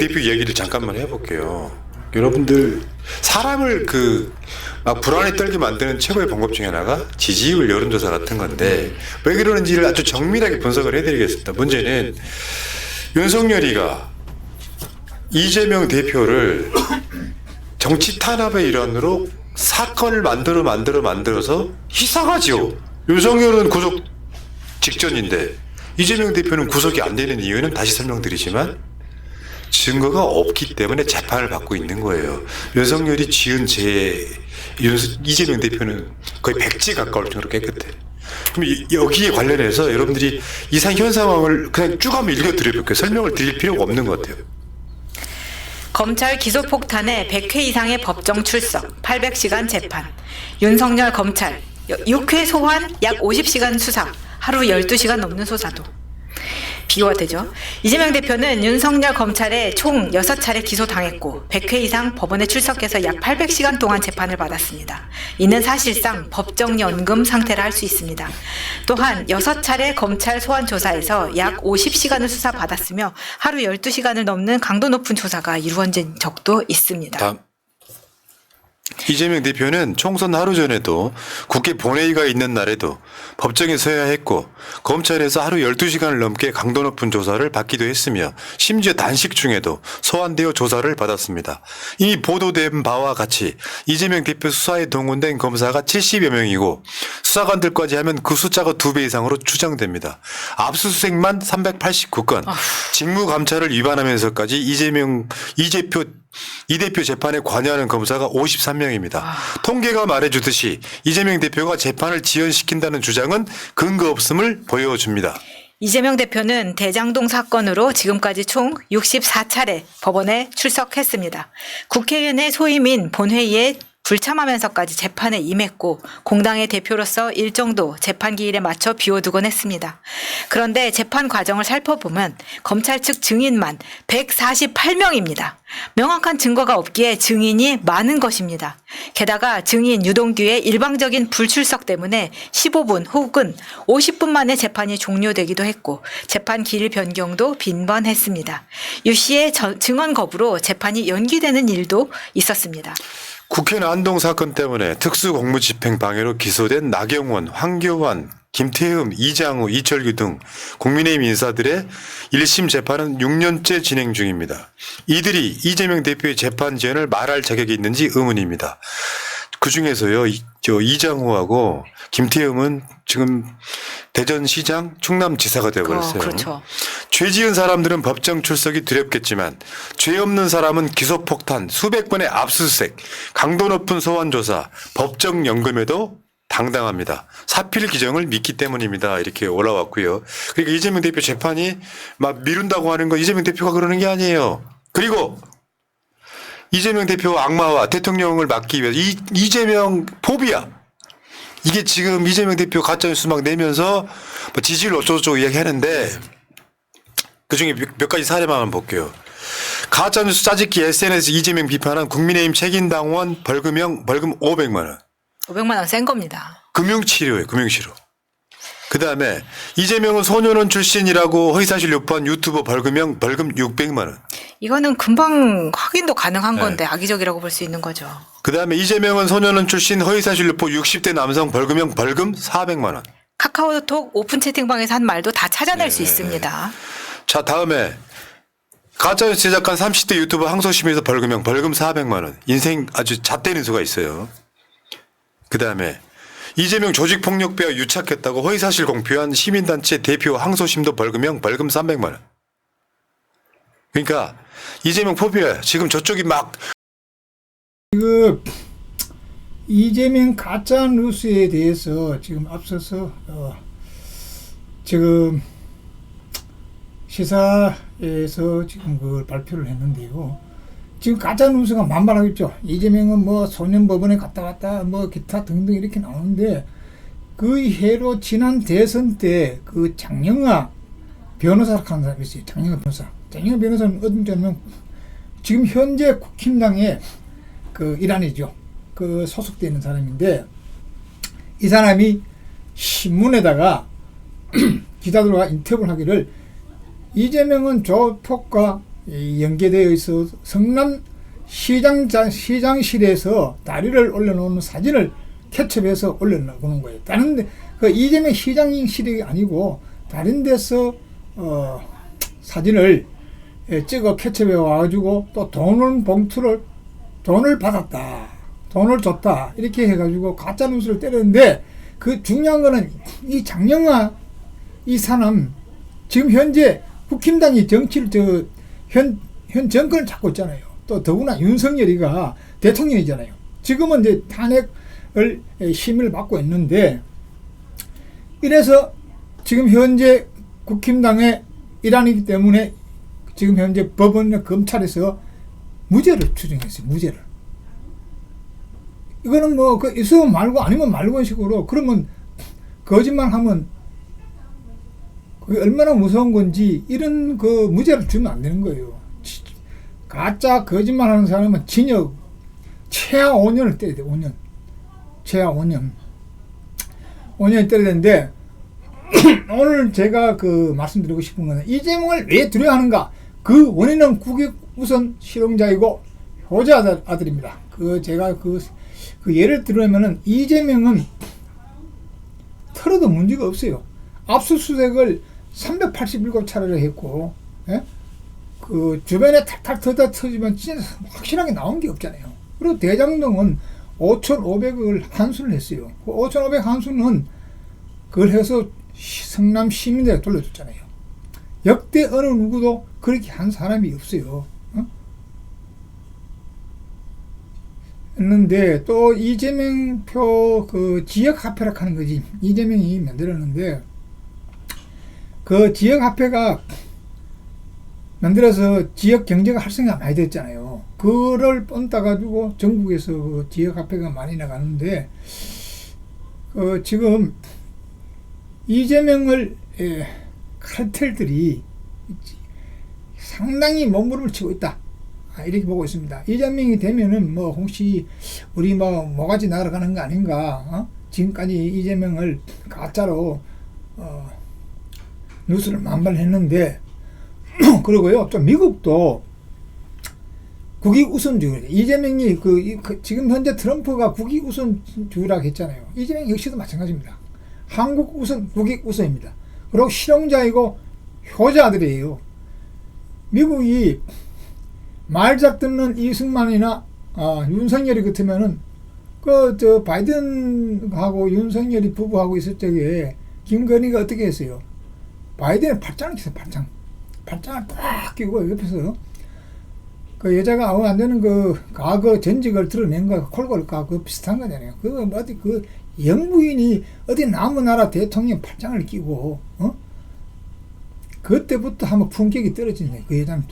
대표 이야기를 잠깐만 해볼게요. 여러분들 사람을 막 불안에 떨게 만드는 최고의 방법 중에 하나가 지지율 여론조사 같은 건데 왜 그러는지를 아주 정밀하게 분석을 해드리겠습니다. 문제는 윤석열이가 이재명 대표를 정치 탄압의 일환으로 사건을 만들어서 희생하지요. 윤석열은 구속 직전인데 이재명 대표는 구속이 안 되는 이유는 다시 설명드리지만 증거가 없기 때문에 재판을 받고 있는 거예요. 윤석열이 지은 죄, 이재명 대표는 거의 백지 가까울 정도로 깨끗해. 그럼 여기에 관련해서 여러분들이 현 상황을 그냥 쭉 한번 읽어드려볼게요. 설명을 드릴 필요가 없는 것 같아요. 검찰 기소폭탄에 100회 이상의 법정 출석, 800시간 재판. 윤석열 검찰 6회 소환, 약 50시간 수사, 하루 12시간 넘는 수사도. 비교가 되죠. 이재명 대표는 윤석열 검찰에 총 6차례 기소당했고 100회 이상 법원에 출석해서 약 800시간 동안 재판을 받았습니다. 이는 사실상 법정 연금 상태라 할 수 있습니다. 또한 6차례 검찰 소환 조사에서 약 50시간을 수사받았으며 하루 12시간을 넘는 강도 높은 조사가 이루어진 적도 있습니다. 다음. 이재명 대표는 총선 하루 전에도 국회 본회의가 있는 날에도 법정에 서야 했고 검찰에서 하루 12시간을 넘게 강도 높은 조사를 받기도 했으며 심지어 단식 중에도 소환되어 조사를 받았습니다. 이미 보도된 바와 같이 이재명 대표 수사에 동원된 검사가 70여 명이고 수사관들까지 하면 그 숫자가 2배 이상으로 추정됩니다. 압수수색만 389건, 직무감찰을 위반하면서까지 이 대표 재판에 관여하는 검사가 53명입니다. 통계가 말해주듯이 이재명 대표가 재판을 지연시킨다는 주장은 근거 없음을 보여줍니다. 이재명 대표는 대장동 사건으로 지금까지 총 64차례 법원에 출석했습니다. 국회의원의 소임인 본회의에 불참하면서까지 재판에 임했고 공당의 대표로서 일정도 재판 기일에 맞춰 비워두곤 했습니다. 그런데 재판 과정을 살펴보면 검찰 측 증인만 148명입니다. 명확한 증거가 없기에 증인이 많은 것입니다. 게다가 증인 유동규의 일방적인 불출석 때문에 15분 혹은 50분 만에 재판이 종료되기도 했고 재판 기일 변경도 빈번했습니다. 유 씨의 증언 거부로 재판이 연기되는 일도 있었습니다. 국회 난동 사건 때문에 특수공무집행 방해로 기소된 나경원, 황교안, 김태흠, 이장우, 이철규 등 국민의힘 인사들의 1심 재판은 6년째 진행 중입니다. 이들이 이재명 대표의 재판 지연을 말할 자격이 있는지 의문입니다. 그중에서요, 이장우하고 김태흠은 지금 대전시장, 충남지사가 되어버렸어요. 그렇죠. 죄 지은 사람들은 법정 출석이 두렵겠지만 죄 없는 사람은 기소폭탄, 수백 번의 압수수색, 강도 높은 소환조사, 법정 연금에도 당당합니다. 사필 규정을 믿기 때문입니다. 이렇게 올라왔고요. 그러니까 이재명 대표 재판이 막 미룬다고 하는 건 이재명 대표가 그러는 게 아니에요. 그리고 이재명 대표 악마와 대통령을 막기 위해서 이재명 포비아. 이게 지금 이재명 대표 가짜뉴스 막 내면서 뭐 지지율 어쩌고저쩌고 이야기하는데 그중에 몇 가지 사례만 볼게요. 가짜뉴스 짜집기 SNS 이재명 비판한 국민의힘 책임당원 벌금 500만 원. 500만 원 센 겁니다. 금융치료예요. 금융치료. 그다음에 이재명은 소년원 출신이라고 허위사실 유포한 유튜버 벌금 600만 원. 이거는 금방 확인도 가능한 건데 악의적이라고 볼 수 있는 거죠. 그다음에 이재명은 소년원 출신 허위사실 유포 60대 남성 벌금 400만 원. 카카오톡 오픈 채팅방에서 한 말도 다 찾아낼 수 있습니다. 자, 다음에 가짜뉴스 제작한 30대 유튜버 항소심에서 벌금 400만 원. 인생 아주 잣대는 수가 있어요. 그다음에 이재명 조직폭력배와 유착했다고 허위사실 공표한 시민단체 대표 항소심도 벌금 300만 원. 그러니까 이재명 포비아 지금 저쪽이 막 지금 이재명 가짜 뉴스에 대해서 지금 앞서서 지금 시사에서 지금 그걸 발표를 했는데요. 지금 가짜 뉴스가 만발하고 있죠. 이재명은 뭐 소년법원에 갔다 왔다 뭐 기타 등등 이렇게 나오는데 그 해로 지난 대선 때 그 장영하 변호사를 하는 사람이 있어요. 장영하 변호사. 장영하 변호사는 어딘지는 지금 현재 국힘당의 그 일환이죠. 그 소속되어 있는 사람인데 이 사람이 신문에다가 기자들과 인터뷰를 하기를 이재명은 조폭과 연계되어 있어 성남 시장실에서 다리를 올려놓은 사진을 캡처해서 올려놓는 거예요. 다른데 그 이재명 시장실이 아니고 다른 데서 사진을 찍어 캡처해 와가지고 또 돈을 받았다, 돈을 줬다 이렇게 해가지고 가짜 뉴스를 때렸는데 그 중요한 거는 이 장영화 이 사람 지금 현재 국힘당이 정치를 현 정권을 잡고 있잖아요. 또 더구나 윤석열이가 대통령이잖아요. 지금은 이제 탄핵을 심의를 받고 있는데 이래서 지금 현재 국힘당의 일환이기 때문에 지금 현재 법원이나 검찰에서 무죄를 추정했어요. 무죄를. 이거는 뭐 그 있으면 말고 아니면 말고 식으로 그러면 거짓말하면 그게 얼마나 무서운 건지 이런 그 무죄를 주면 안 되는 거예요. 가짜 거짓말하는 사람은 징역 최하 5년을 때려야 돼. 5년. 최하 5년. 5년을 때려야 되는데 오늘 제가 그 말씀드리고 싶은 거는 이재명을 왜 두려워하는가? 그 원인은 국익 우선 실용자이고 효자 아들입니다. 그 제가 그 예를 들으면은 이재명은 털어도 문제가 없어요. 압수수색을 387차례를 했고, 예? 그 주변에 탈탈 터지면 진짜 확실하게 나온 게 없잖아요. 그리고 대장동은 5,500억을 환수를 했어요. 그 5,500 환수는 그걸 해서 성남 시민들에게 돌려줬잖아요. 역대 어느 누구도 그렇게 한 사람이 없어요. 했는데 또 이재명 표 그 지역 화폐라 하는 거지. 이재명이 만들었는데 그 지역 화폐가 만들어서 지역 경제가 활성화가 많이 됐잖아요. 그걸 뻔따 가지고 전국에서 그 지역 화폐가 많이 나가는데 지금 이재명을 카르텔들이 상당히 몸부림을 치고 있다. 이렇게 보고 있습니다. 이재명이 되면은 뭐 혹시 우리 뭐 모가지 날아가는 거 아닌가? 지금까지 이재명을 가짜로 뉴스를 만발했는데 그리고요 또 미국도 국익 우선주의 이재명이 지금 현재 트럼프가 국익 우선주의라고 했잖아요. 이재명 역시도 마찬가지입니다. 한국 우선 국익 우선입니다. 그리고 실용자이고 효자들이에요. 미국이 말잘 듣는 이승만이나 윤석열이 같으면은 바이든하고 윤석열이 부부하고 있을 적에 김건희가 어떻게 했어요? 바이든은 팔짱을 쳤어요. 팔짱을 딱 끼고 옆에서 그 여자가 안 되는 그 과거 전직을 드러낸 거 콜골까 그 비슷한 거잖아요. 어디 영부인이 어디 남은 나라 대통령 팔짱을 끼고 그때부터 한번 품격이 떨어지네. 그 여자는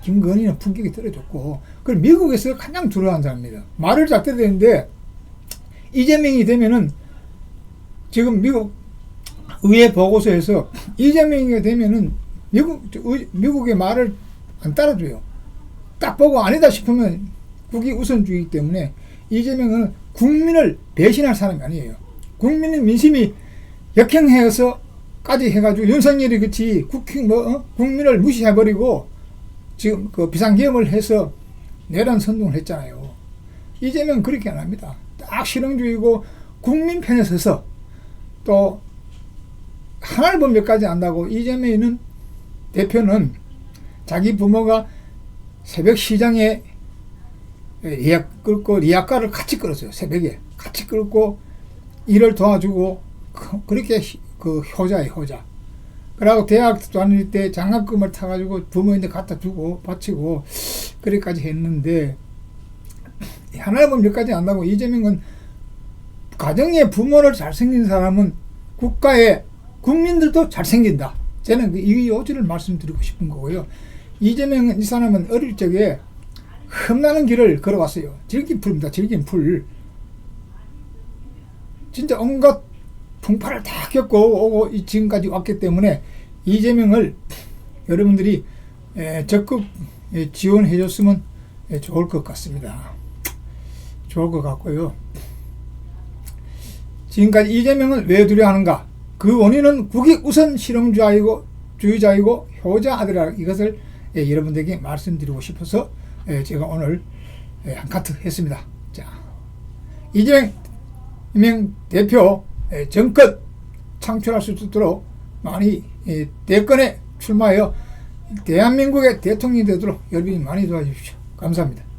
김건희는 품격이 떨어졌고, 그럼 미국에서 가장 두려워하는 사람입니다. 말을 잘 들어야 되는데 이재명이 되면은 지금 미국 의회 보고서에서 이재명이 되면은 미국의 말을 안 따라줘요. 딱 보고 아니다 싶으면 국익 우선주의이기 때문에 이재명은 국민을 배신할 사람이 아니에요. 국민의 민심이 역행해서 까지 해가지고 윤석열이 그치 국민을 무시해버리고 지금 그 비상계엄을 해서 내란 선동을 했잖아요. 이재명 그렇게 안 합니다. 딱 실용주의고 국민 편에 서서 또 하나를 보면 몇 가지 안다고 이재명은 대표는 자기 부모가 새벽 시장에 예약 끌고 리아카를 같이 끌었어요. 새벽에 같이 끌고 일을 도와주고 그렇게 그 효자예요, 효자. 그러고 대학 다닐 때 장학금을 타가지고 부모인데 갖다 주고 바치고 그렇게까지 했는데 하나를 보면 몇 가지 안다고 이재명은 가정의 부모를 잘생긴 사람은 국가의 국민들도 잘생긴다. 저는 이 요지를 말씀드리고 싶은 거고요. 이재명은 이 사람은 어릴 적에 험난한 길을 걸어왔어요. 질긴 풀입니다. 질긴 풀. 진짜 온갖 풍파를 다 겪고 오고 지금까지 왔기 때문에 이재명을 여러분들이 적극 지원해 줬으면 좋을 것 같습니다. 좋을 것 같고요. 지금까지 이재명을 왜 두려워하는가? 그 원인은 국익 우선 실용주의자이고 효자 아들이라 이것을 여러분들에게 말씀드리고 싶어서 제가 오늘 한 카트 했습니다. 자, 이재명 대표 정권 창출할 수 있도록 많이 대권에 출마하여 대한민국의 대통령이 되도록 여러분이 많이 도와주십시오. 감사합니다.